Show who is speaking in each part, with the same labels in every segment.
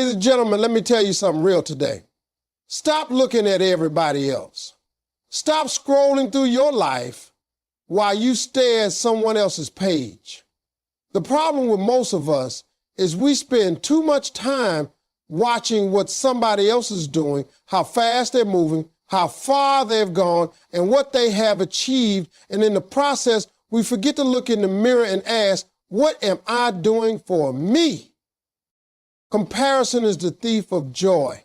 Speaker 1: Ladies and gentlemen, let me tell you something real today. Stop looking at everybody else. Stop scrolling through your life while you stare at someone else's page. The problem with most of us is we spend too much time watching what somebody else is doing, how fast they're moving, how far they've gone, and what they have achieved. And in the process, we forget to look in the mirror and ask, what am I doing for me? Comparison is the thief of joy.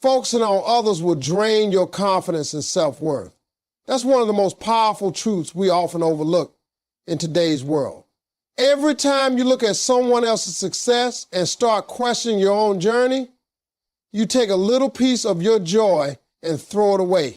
Speaker 1: Focusing on others will drain your confidence and self-worth. That's one of the most powerful truths we often overlook in today's world. Every time you look at someone else's success and start questioning your own journey, you take a little piece of your joy and throw it away.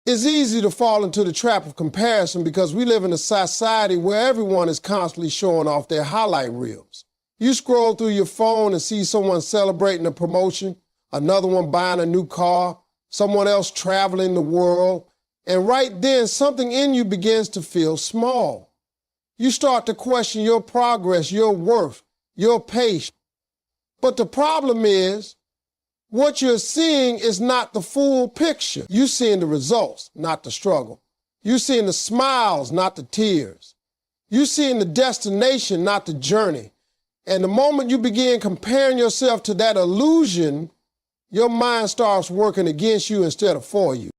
Speaker 1: It's easy to fall into the trap of comparison because we live in a society where everyone is constantly showing off their highlight reels. You scroll through your phone and see someone celebrating a promotion, another one buying a new car, someone else traveling the world, and right then something in you begins to feel small. You start to question your progress, your worth, your pace. But the problem is, what you're seeing is not the full picture. You're seeing the results, not the struggle. You're seeing the smiles, not the tears. You're seeing the destination, not the journey. And the moment you begin comparing yourself to that illusion, your mind starts working against you instead of for you.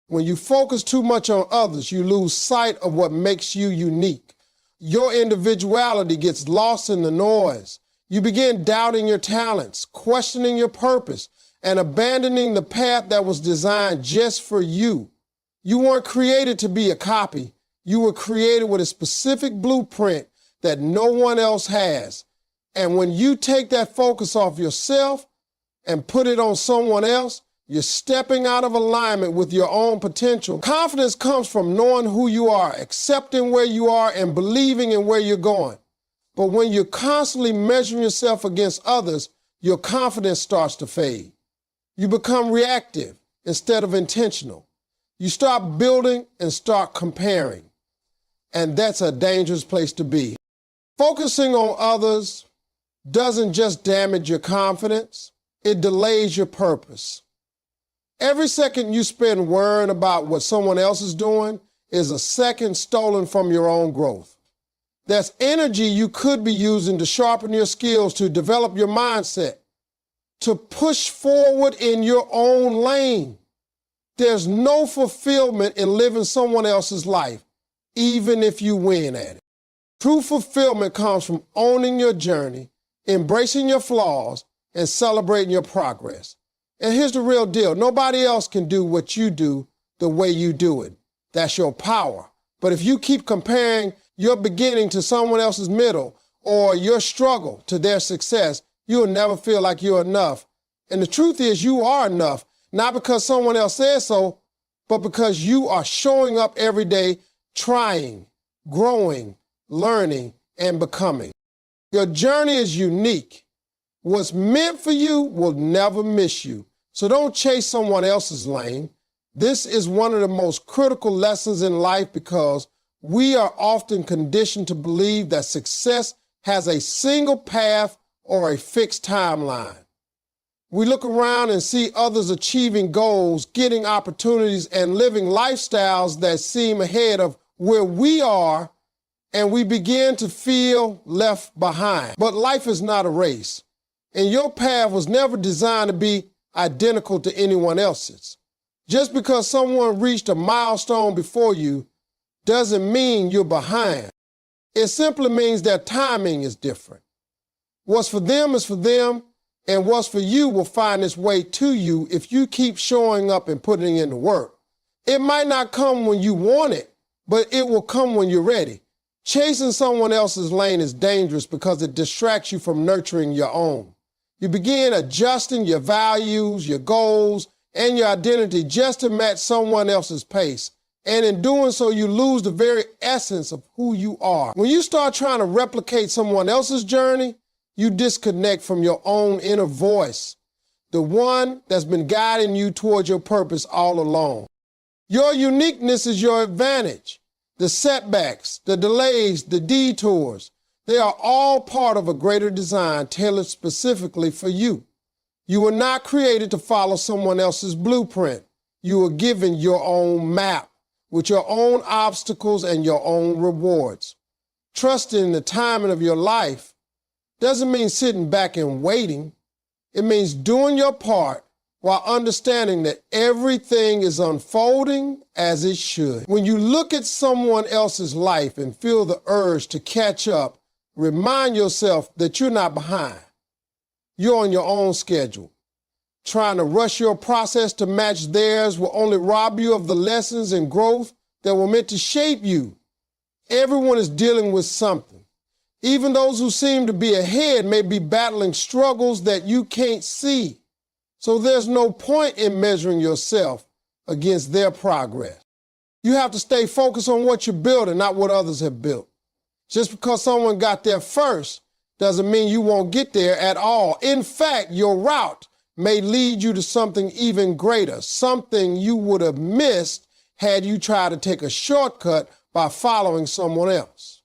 Speaker 1: When you focus too much on others, you lose sight of what makes you unique. Your individuality gets lost in the noise. You begin doubting your talents, questioning your purpose, and abandoning the path that was designed just for you. You weren't created to be a copy. You were created with a specific blueprint that no one else has. And when you take that focus off yourself and put it on someone else, you're stepping out of alignment with your own potential. Confidence comes from knowing who you are, accepting where you are, and believing in where you're going. But when you're constantly measuring yourself against others, your confidence starts to fade. You become reactive instead of intentional. You start building and start comparing. And that's a dangerous place to be. Focusing on others doesn't just damage your confidence, it delays your purpose. Every second you spend worrying about what someone else is doing is a second stolen from your own growth. That's energy you could be using to sharpen your skills, to develop your mindset, to push forward in your own lane. There's no fulfillment in living someone else's life, even if you win at it. True fulfillment comes from owning your journey, embracing your flaws, and celebrating your progress. And here's the real deal. Nobody else can do what you do the way you do it. That's your power. But if you keep comparing your beginning to someone else's middle or your struggle to their success, you'll never feel like you're enough. And the truth is you are enough, not because someone else says so, but because you are showing up every day, trying, growing, learning, and becoming. Your journey is unique. What's meant for you will never miss you. So don't chase someone else's lane. This is one of the most critical lessons in life because we are often conditioned to believe that success has a single path or a fixed timeline. We look around and see others achieving goals, getting opportunities, and living lifestyles that seem ahead of where we are, and we begin to feel left behind. But life is not a race, and your path was never designed to be identical to anyone else's. Just because someone reached a milestone before you doesn't mean you're behind. It simply means their timing is different. What's for them is for them, and what's for you will find its way to you if you keep showing up and putting in the work. It might not come when you want it, but it will come when you're ready. Chasing someone else's lane is dangerous because it distracts you from nurturing your own. You begin adjusting your values, your goals, and your identity just to match someone else's pace. And in doing so, you lose the very essence of who you are. When you start trying to replicate someone else's journey, you disconnect from your own inner voice, the one that's been guiding you towards your purpose all along. Your uniqueness is your advantage. The setbacks, the delays, the detours, they are all part of a greater design tailored specifically for you. You were not created to follow someone else's blueprint. You were given your own map with your own obstacles and your own rewards. Trusting in the timing of your life doesn't mean sitting back and waiting. It means doing your part while understanding that everything is unfolding as it should. When you look at someone else's life and feel the urge to catch up, remind yourself that you're not behind. You're on your own schedule. Trying to rush your process to match theirs will only rob you of the lessons and growth that were meant to shape you. Everyone is dealing with something. Even those who seem to be ahead may be battling struggles that you can't see. So there's no point in measuring yourself against their progress. You have to stay focused on what you're building, not what others have built. Just because someone got there first doesn't mean you won't get there at all. In fact, your route may lead you to something even greater, something you would have missed had you tried to take a shortcut by following someone else.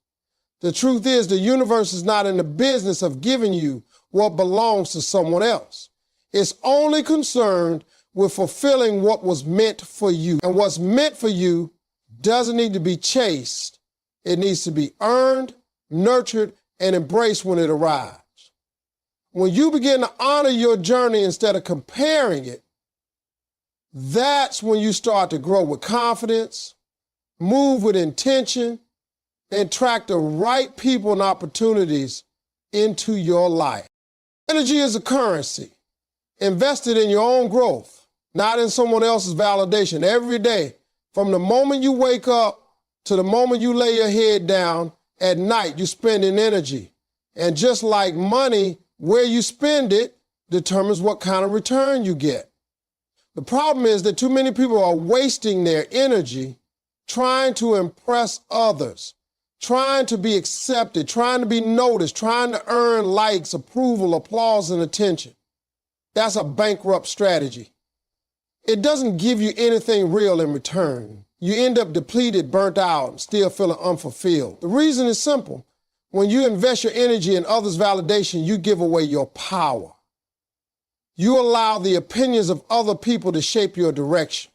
Speaker 1: The truth is, the universe is not in the business of giving you what belongs to someone else. It's only concerned with fulfilling what was meant for you. And what's meant for you doesn't need to be chased. It needs to be earned, nurtured, and embraced when it arrives. When you begin to honor your journey instead of comparing it, that's when you start to grow with confidence, move with intention, and attract the right people and opportunities into your life. Energy is a currency. Invest it in your own growth, not in someone else's validation. Every day, from the moment you wake up to the moment you lay your head down at night, you're spending energy. And just like money, where you spend it determines what kind of return you get. The problem is that too many people are wasting their energy trying to impress others, trying to be accepted, trying to be noticed, trying to earn likes, approval, applause, and attention. That's a bankrupt strategy. It doesn't give you anything real in return. You end up depleted, burnt out, and still feeling unfulfilled. The reason is simple. When you invest your energy in others' validation, you give away your power. You allow the opinions of other people to shape your direction,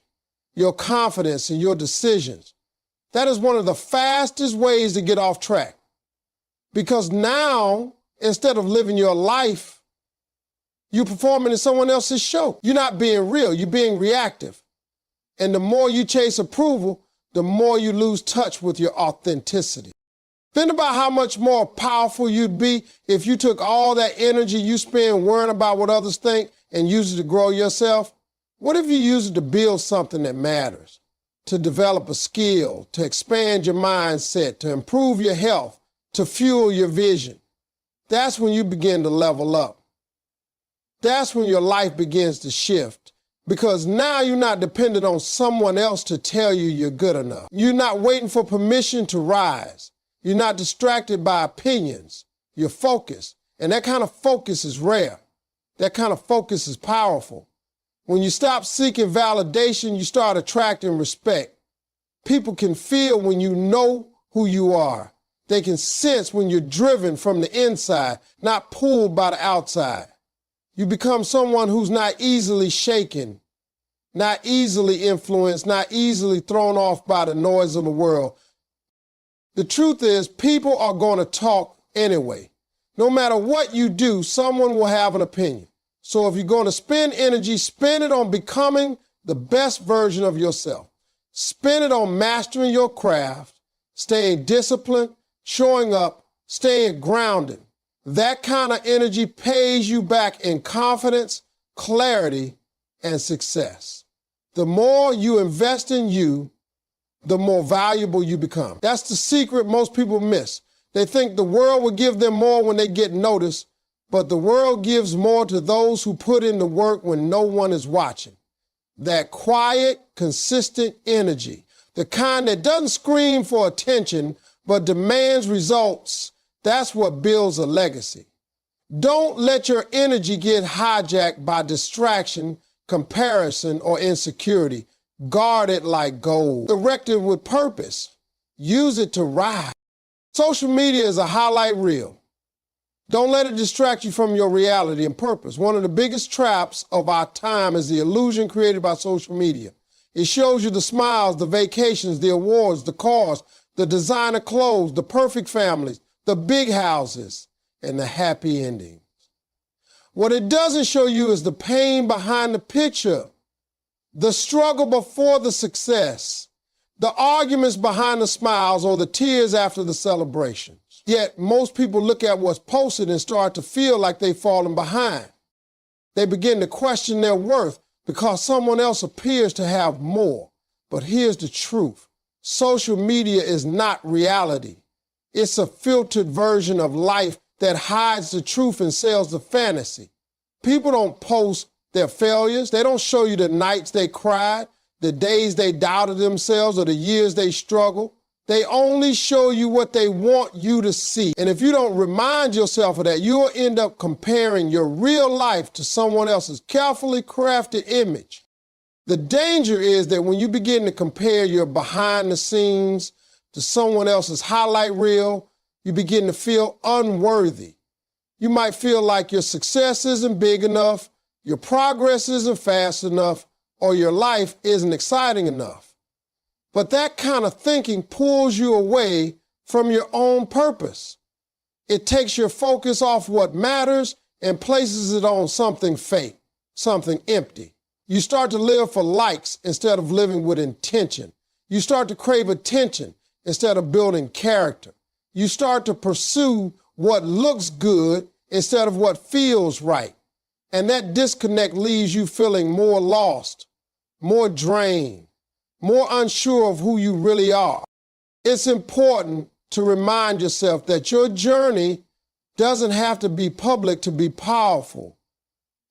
Speaker 1: your confidence, and your decisions. That is one of the fastest ways to get off track. Because now, instead of living your life, you're performing in someone else's show. You're not being real, you're being reactive. And the more you chase approval, the more you lose touch with your authenticity. Think about how much more powerful you'd be if you took all that energy you spend worrying about what others think and used it to grow yourself. What if you use it to build something that matters, to develop a skill, to expand your mindset, to improve your health, to fuel your vision? That's when you begin to level up. That's when your life begins to shift, because now you're not dependent on someone else to tell you you're good enough. You're not waiting for permission to rise. You're not distracted by opinions. You're focused. And that kind of focus is rare. That kind of focus is powerful. When you stop seeking validation, you start attracting respect. People can feel when you know who you are. They can sense when you're driven from the inside, not pulled by the outside. You become someone who's not easily shaken, not easily influenced, not easily thrown off by the noise of the world. The truth is, people are going to talk anyway. No matter what you do, someone will have an opinion. So if you're going to spend energy, spend it on becoming the best version of yourself. Spend it on mastering your craft, staying disciplined, showing up, staying grounded. That kind of energy pays you back in confidence, clarity, and success. The more you invest in you, the more valuable you become. That's the secret most people miss. They think the world will give them more when they get noticed, but the world gives more to those who put in the work when no one is watching. That quiet, consistent energy, the kind that doesn't scream for attention, but demands results, that's what builds a legacy. Don't let your energy get hijacked by distraction, comparison, or insecurity. Guard it like gold. Direct it with purpose. Use it to rise. Social media is a highlight reel. Don't let it distract you from your reality and purpose. One of the biggest traps of our time is the illusion created by social media. It shows you the smiles, the vacations, the awards, the cars, the designer clothes, the perfect families, the big houses, and the happy endings. What it doesn't show you is the pain behind the picture, the struggle before the success, the arguments behind the smiles, or the tears after the celebrations. Yet most people look at what's posted and start to feel like they've fallen behind. They begin to question their worth because someone else appears to have more. But here's the truth. Social media is not reality. It's a filtered version of life that hides the truth and sells the fantasy. People don't post their failures. They don't show you the nights they cried, the days they doubted themselves, or the years they struggled. They only show you what they want you to see. And if you don't remind yourself of that, you'll end up comparing your real life to someone else's carefully crafted image. The danger is that when you begin to compare your behind the scenes to someone else's highlight reel, you begin to feel unworthy. You might feel like your success isn't big enough, your progress isn't fast enough, or your life isn't exciting enough. But that kind of thinking pulls you away from your own purpose. It takes your focus off what matters and places it on something fake, something empty. You start to live for likes instead of living with intention. You start to crave attention instead of building character. You start to pursue what looks good instead of what feels right. And that disconnect leaves you feeling more lost, more drained, more unsure of who you really are. It's important to remind yourself that your journey doesn't have to be public to be powerful.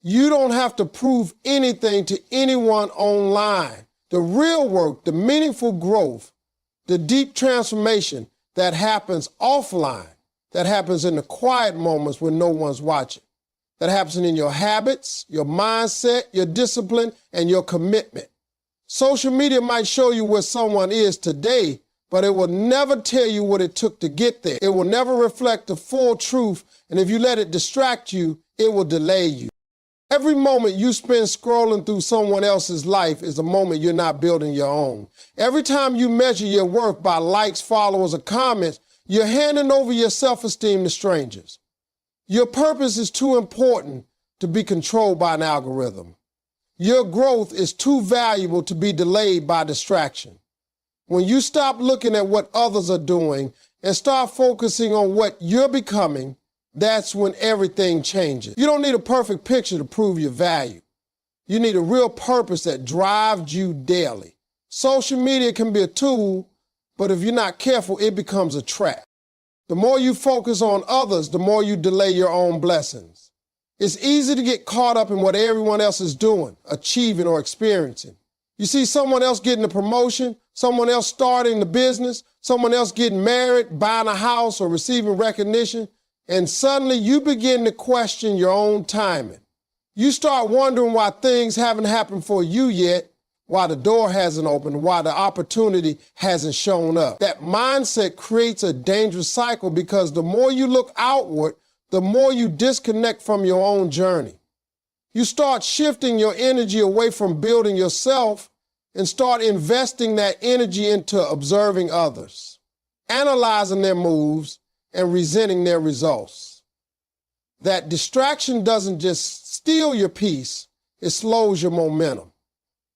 Speaker 1: You don't have to prove anything to anyone online. The real work, the meaningful growth, the deep transformation that happens offline, that happens in the quiet moments when no one's watching, that happens in your habits, your mindset, your discipline, and your commitment. Social media might show you where someone is today, but it will never tell you what it took to get there. It will never reflect the full truth, and if you let it distract you, it will delay you. Every moment you spend scrolling through someone else's life is a moment you're not building your own. Every time you measure your worth by likes, followers, or comments, you're handing over your self-esteem to strangers. Your purpose is too important to be controlled by an algorithm. Your growth is too valuable to be delayed by distraction. When you stop looking at what others are doing and start focusing on what you're becoming, that's when everything changes. You don't need a perfect picture to prove your value. You need a real purpose that drives you daily. Social media can be a tool, but if you're not careful, it becomes a trap. The more you focus on others, the more you delay your own blessings. It's easy to get caught up in what everyone else is doing, achieving, or experiencing. You see someone else getting a promotion, someone else starting the business, someone else getting married, buying a house, or receiving recognition, and suddenly you begin to question your own timing. You start wondering why things haven't happened for you yet, why the door hasn't opened, why the opportunity hasn't shown up. That mindset creates a dangerous cycle because the more you look outward, the more you disconnect from your own journey. You start shifting your energy away from building yourself and start investing that energy into observing others, analyzing their moves, and resenting their results. That distraction doesn't just steal your peace, it slows your momentum.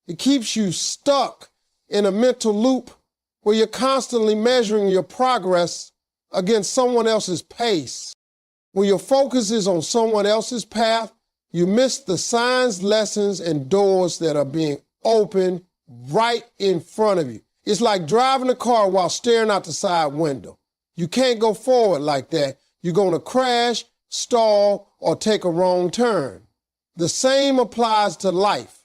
Speaker 1: It keeps you stuck in a mental loop where you're constantly measuring your progress against someone else's pace. When your focus is on someone else's path, you miss the signs, lessons, and doors that are being opened right in front of you. It's like driving a car while staring out the side window. You can't go forward like that. You're going to crash, stall, or take a wrong turn. The same applies to life.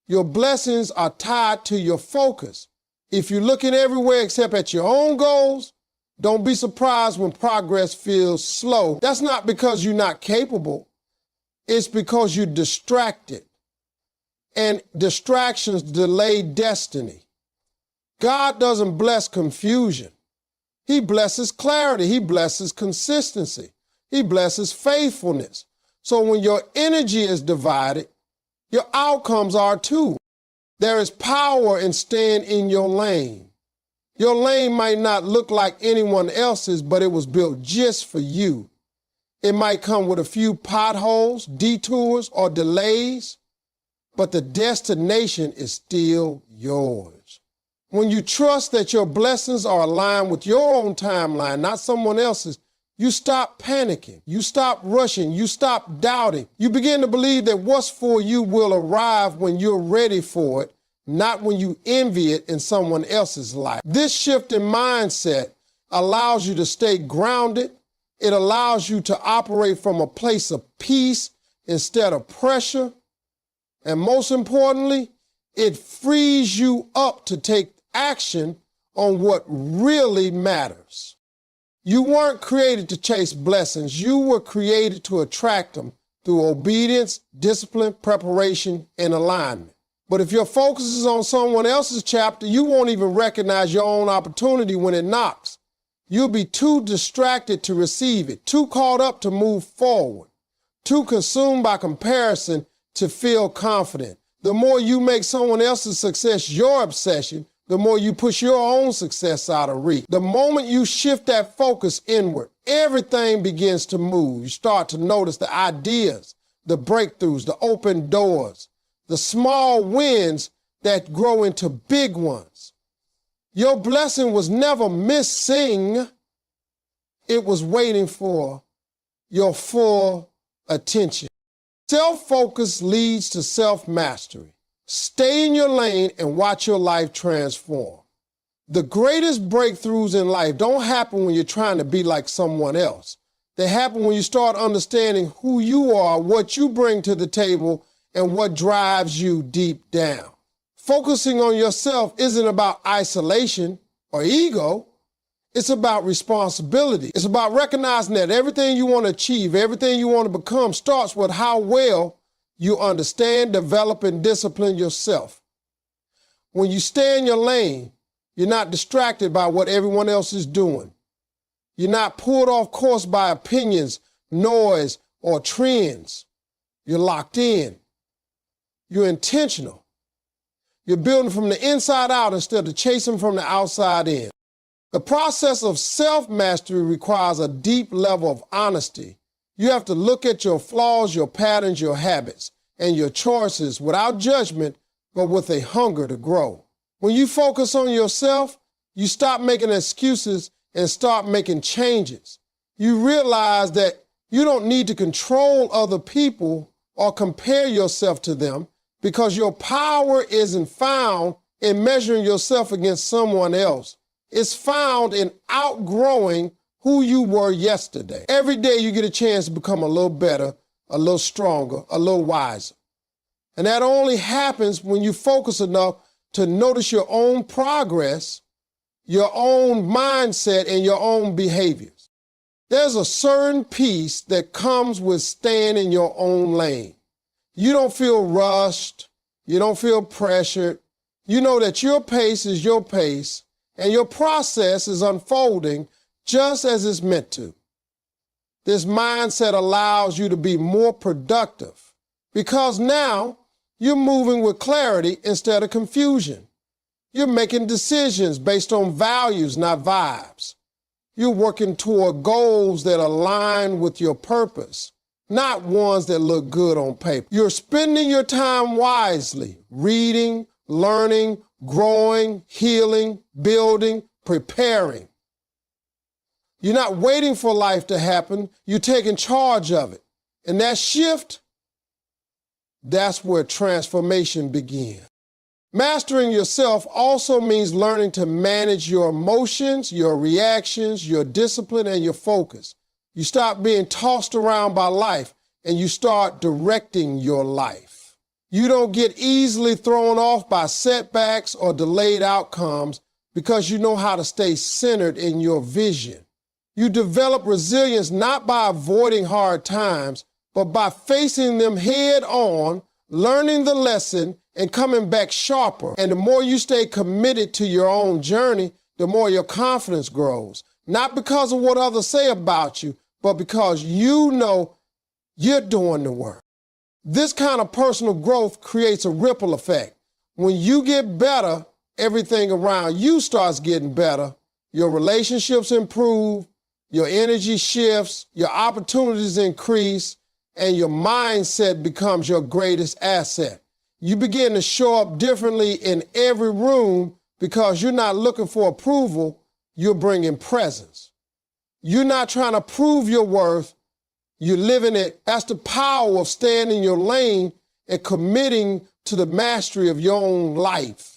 Speaker 1: Your blessings are tied to your focus. If you're looking everywhere except at your own goals, don't be surprised when progress feels slow. That's not because you're not capable. It's because you're distracted. And distractions delay destiny. God doesn't bless confusion. He blesses clarity. He blesses consistency. He blesses faithfulness. So when your energy is divided, your outcomes are too. There is power in staying in your lane. Your lane might not look like anyone else's, but it was built just for you. It might come with a few potholes, detours, or delays, but the destination is still yours. When you trust that your blessings are aligned with your own timeline, not someone else's, you stop panicking, you stop rushing, you stop doubting. You begin to believe that what's for you will arrive when you're ready for it, not when you envy it in someone else's life. This shift in mindset allows you to stay grounded. It allows you to operate from a place of peace instead of pressure. And most importantly, it frees you up to take action on what really matters. You weren't created to chase blessings. You were created to attract them through obedience, discipline, preparation, and alignment. But if your focus is on someone else's chapter, you won't even recognize your own opportunity when it knocks. You'll be too distracted to receive it, too caught up to move forward, too consumed by comparison to feel confident. The more you make someone else's success your obsession, the more you push your own success out of reach. The moment you shift that focus inward, everything begins to move. You start to notice the ideas, the breakthroughs, the open doors, the small wins that grow into big ones. Your blessing was never missing. It was waiting for your full attention. Self-focus leads to self-mastery. Stay in your lane and watch your life transform. The greatest breakthroughs in life don't happen when you're trying to be like someone else. They happen when you start understanding who you are, what you bring to the table, and what drives you deep down. Focusing on yourself isn't about isolation or ego. It's about responsibility. It's about recognizing that everything you want to achieve, everything you want to become starts with how well you understand, develop, and discipline yourself. When you stay in your lane, you're not distracted by what everyone else is doing. You're not pulled off course by opinions, noise, or trends. You're locked in. You're intentional. You're building from the inside out instead of chasing from the outside in. The process of self-mastery requires a deep level of honesty. You have to look at your flaws, your patterns, your habits, and your choices without judgment, but with a hunger to grow. When you focus on yourself, you stop making excuses and start making changes. You realize that you don't need to control other people or compare yourself to them because your power isn't found in measuring yourself against someone else. It's found in outgrowing who you were yesterday. Every day you get a chance to become a little better, a little stronger, a little wiser. And that only happens when you focus enough to notice your own progress, your own mindset, and your own behaviors. There's a certain peace that comes with staying in your own lane. You don't feel rushed. You don't feel pressured. You know that your pace is your pace, and your process is unfolding just as it's meant to. This mindset allows you to be more productive because now you're moving with clarity instead of confusion. You're making decisions based on values, not vibes. You're working toward goals that align with your purpose, not ones that look good on paper. You're spending your time wisely, reading, learning, growing, healing, building, preparing. You're not waiting for life to happen. You're taking charge of it. And that shift, that's where transformation begins. Mastering yourself also means learning to manage your emotions, your reactions, your discipline, and your focus. You stop being tossed around by life and you start directing your life. You don't get easily thrown off by setbacks or delayed outcomes because you know how to stay centered in your vision. You develop resilience not by avoiding hard times, but by facing them head on, learning the lesson, and coming back sharper. And the more you stay committed to your own journey, the more your confidence grows. Not because of what others say about you, but because you know you're doing the work. This kind of personal growth creates a ripple effect. When you get better, everything around you starts getting better. Your relationships improve, your energy shifts, your opportunities increase, and your mindset becomes your greatest asset. You begin to show up differently in every room because you're not looking for approval, you're bringing presence. You're not trying to prove your worth, you're living it. That's the power of staying in your lane and committing to the mastery of your own life.